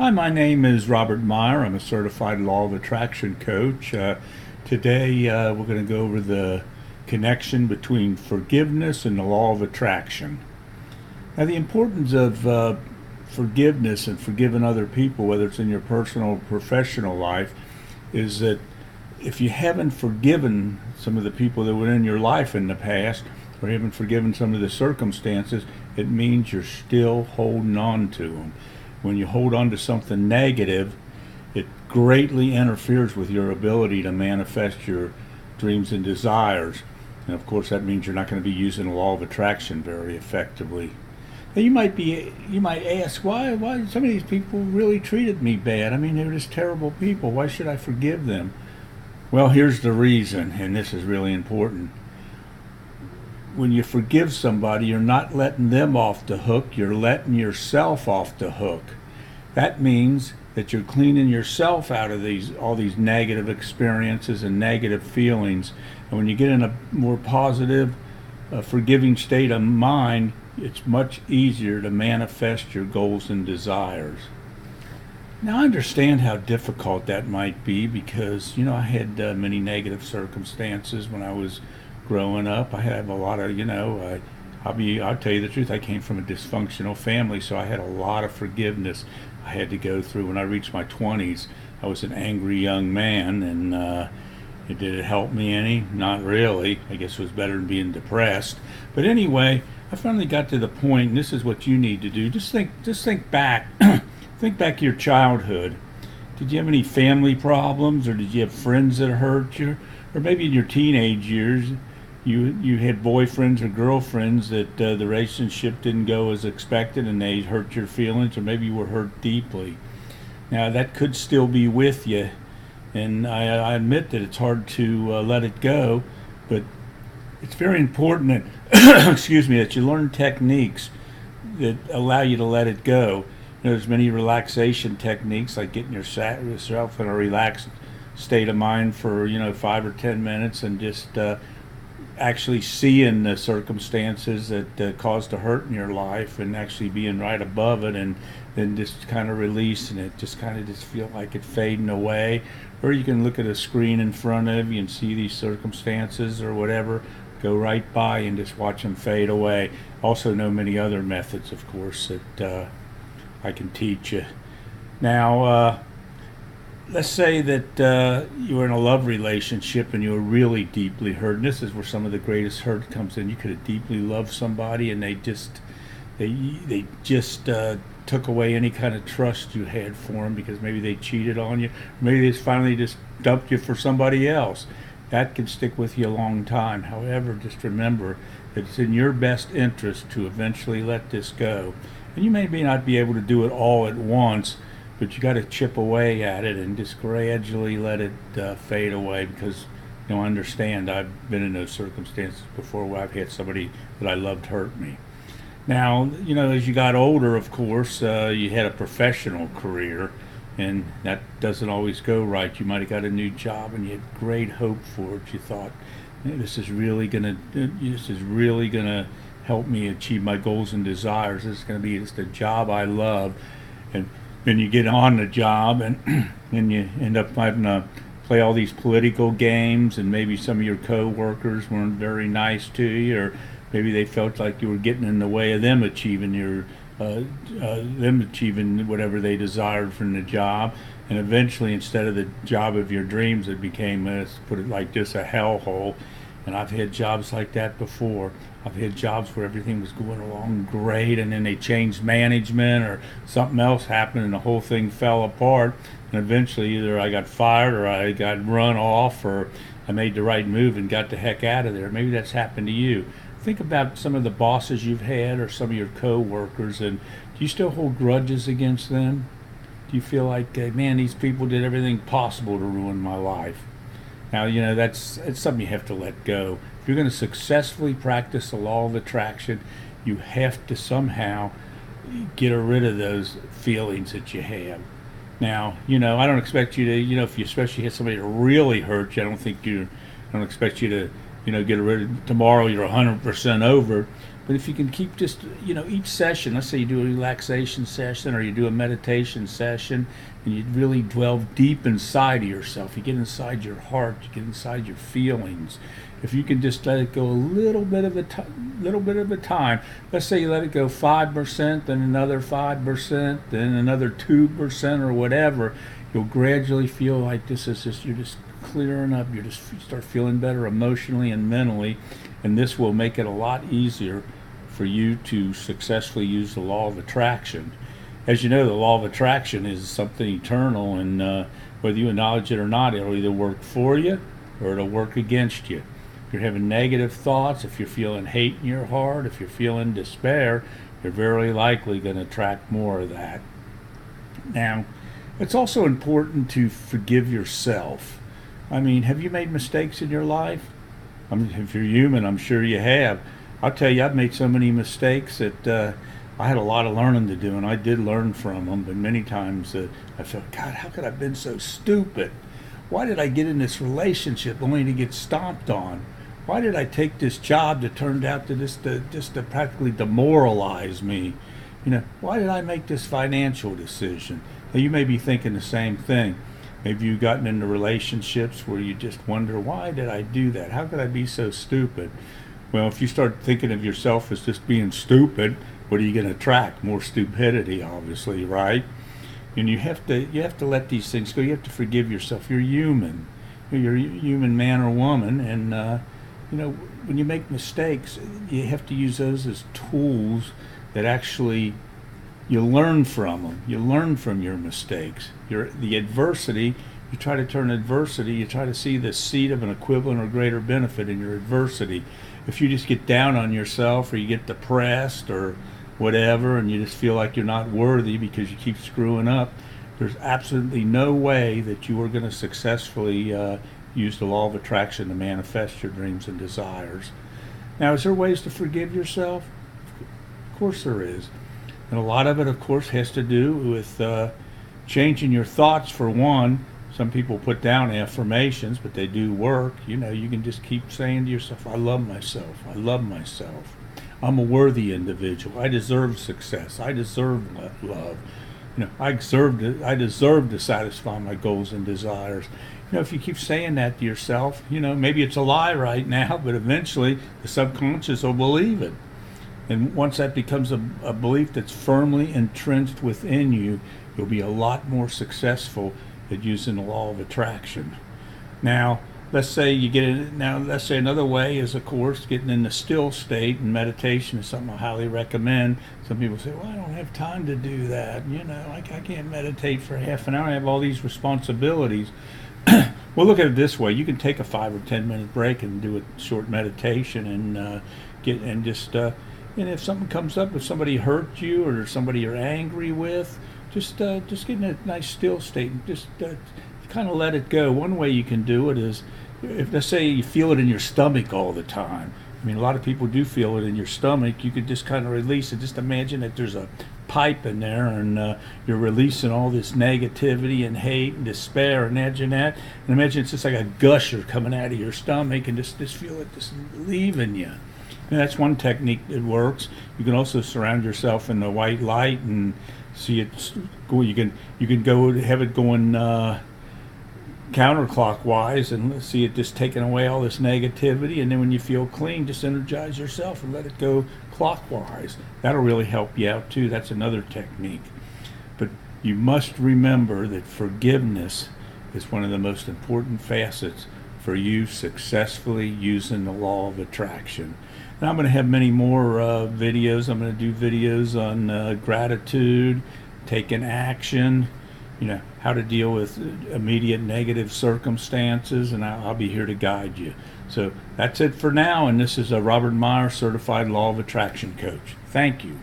Hi, my name is Robert Meyer. I'm a certified law of attraction coach. Today, we're going to go over the connection between forgiveness and the law of attraction. Now, the importance of forgiveness and forgiving other people, whether it's in your personal or professional life, is that if you haven't forgiven some of the people that were in your life in the past, or you haven't forgiven some of the circumstances, it means you're still holding on to them. When you hold on to something negative, it greatly interferes with your ability to manifest your dreams and desires. And of course, that means you're not going to be using the law of attraction very effectively. Now, you might ask, why some of these people really treated me bad? I mean, they're just terrible people. Why should I forgive them? Well, here's the reason, and this is really important. When you forgive somebody, you're not letting them off the hook, you're letting yourself off the hook. That means that you're cleaning yourself out of all these negative experiences and negative feelings. And when you get in a more positive, forgiving state of mind, it's much easier to manifest your goals and desires. Now, I understand how difficult that might be because, I had many negative circumstances when I was growing up. I have a lot of, I'll tell you the truth, I came from a dysfunctional family, so I had a lot of forgiveness I had to go through. When I reached my 20s, I was an angry young man, and did it help me any? Not really. I guess it was better than being depressed. But anyway, I finally got to the point, and this is what you need to do. Just think back. Think back to your childhood. Did you have any family problems, or did you have friends that hurt you? Or maybe in your teenage years, you had boyfriends or girlfriends that the relationship didn't go as expected and they hurt your feelings, or maybe you were hurt deeply. Now, that could still be with you, and I admit that it's hard to let it go, but it's very important that, excuse me, that you learn techniques that allow you to let it go. There's many relaxation techniques, like getting yourself in a relaxed state of mind for 5 or 10 minutes and just actually seeing the circumstances that caused the hurt in your life and actually being right above it, and then just kind of releasing it, just feel like it fading away. Or you can look at a screen in front of you and see these circumstances or whatever, go right by and just watch them fade away. Also know many other methods, of course, that I can teach you. Now, let's say that you were in a love relationship and you were really deeply hurt. And this is where some of the greatest hurt comes in. You could have deeply loved somebody, and they just took away any kind of trust you had for them because maybe they cheated on you. Maybe they finally just dumped you for somebody else. That can stick with you a long time. However, just remember that it's in your best interest to eventually let this go. And you may not be able to do it all at once, but you got to chip away at it and just gradually let it fade away, because understand, I've been in those circumstances before where I've had somebody that I loved hurt me. Now, as you got older, of course, you had a professional career, and that doesn't always go right. You might have got a new job and you had great hope for it. You thought, this is really gonna help me achieve my goals and desires. This is going to be just a job I love. And then you get on the job, and then you end up having to play all these political games, and maybe some of your co-workers weren't very nice to you, or maybe they felt like you were getting in the way of them achieving whatever they desired from the job. And eventually, instead of the job of your dreams, it became, let's put it like this, a hellhole. And I've had jobs like that before. I've had jobs where everything was going along great, and then they changed management or something else happened and the whole thing fell apart. And eventually either I got fired or I got run off, or I made the right move and got the heck out of there. Maybe that's happened to you. Think about some of the bosses you've had or some of your co-workers, and do you still hold grudges against them? Do you feel like, man, these people did everything possible to ruin my life? Now, it's something you have to let go. If you're going to successfully practice the law of attraction, you have to somehow get rid of those feelings that you have. Now, I don't expect you to, if you especially hit somebody that really hurt you, I don't expect you to, get rid of tomorrow. You're 100% over. But if you can keep just, each session, let's say you do a relaxation session or you do a meditation session, and you really delve deep inside of yourself, you get inside your heart, you get inside your feelings. If you can just let it go a little bit of a time, let's say you let it go 5%, then another 5%, then another 2% or whatever, you'll gradually feel like you're just clearing up, you start feeling better emotionally and mentally, and this will make it a lot easier for you to successfully use the law of attraction. As you know, the law of attraction is something eternal, and whether you acknowledge it or not, it'll either work for you or it'll work against you. If you're having negative thoughts, if you're feeling hate in your heart, if you're feeling despair, you're very likely going to attract more of that. Now, it's also important to forgive yourself. I mean, have you made mistakes in your life? I mean, if you're human, I'm sure you have. I'll tell you, I've made so many mistakes that I had a lot of learning to do, and I did learn from them, but many times I felt, God, how could I have been so stupid? Why did I get in this relationship only to get stomped on? Why did I take this job that turned out to just to practically demoralize me? Why did I make this financial decision? Now, you may be thinking the same thing. Maybe you've gotten into relationships where you just wonder, why did I do that? How could I be so stupid? Well, if you start thinking of yourself as just being stupid, what are you going to attract? More stupidity, obviously, right? And you have to let these things go. You have to forgive yourself. You're human. You're a human man or woman, and when you make mistakes, you have to use those as tools that actually you learn from them. You learn from your mistakes. The adversity, you try to turn adversity, you try to see the seed of an equivalent or greater benefit in your adversity. If you just get down on yourself or you get depressed or whatever and you just feel like you're not worthy because you keep screwing up, there's absolutely no way that you are going to successfully use the law of attraction to manifest your dreams and desires. Now, is there ways to forgive yourself? Of course there is. And a lot of it, of course, has to do with changing your thoughts, for one. Some people put down affirmations, but they do work. You can just keep saying to yourself, I love myself. I love myself. I'm a worthy individual. I deserve success. I deserve love. I deserve to satisfy my goals and desires. If you keep saying that to yourself, maybe it's a lie right now, but eventually the subconscious will believe it. And once that becomes a belief that's firmly entrenched within you, you'll be a lot more successful at using the law of attraction. Now, let's say another way is, of course, getting in the still state, and meditation is something I highly recommend. Some people say, well, I don't have time to do that. I can't meditate for half an hour. I have all these responsibilities. Well, look at it this way. You can take a 5 or 10 minute break and do a short meditation and and if something comes up, if somebody hurt you or somebody you're angry with, just get in a nice still state and just kind of let it go. One way you can do it is, if let's say you feel it in your stomach all the time. I mean, a lot of people do feel it in your stomach. You could just kind of release it. Just imagine that there's a pipe in there, and you're releasing all this negativity and hate and despair. Imagine that, and imagine it's just like a gusher coming out of your stomach, and just feel it just leaving you. And that's one technique that works. You can also surround yourself in the white light and see it go. You can go have it going counterclockwise and see it just taking away all this negativity, and then when you feel clean, just energize yourself and let it go clockwise. That'll really help you out too. That's another technique. But you must remember that forgiveness is one of the most important facets for you successfully using the law of attraction. And I'm going to have many more videos. I'm going to do videos on gratitude, taking action, how to deal with immediate negative circumstances, and I'll be here to guide you. So that's it for now, and this is a Robert Meyer Certified Law of Attraction Coach. Thank you.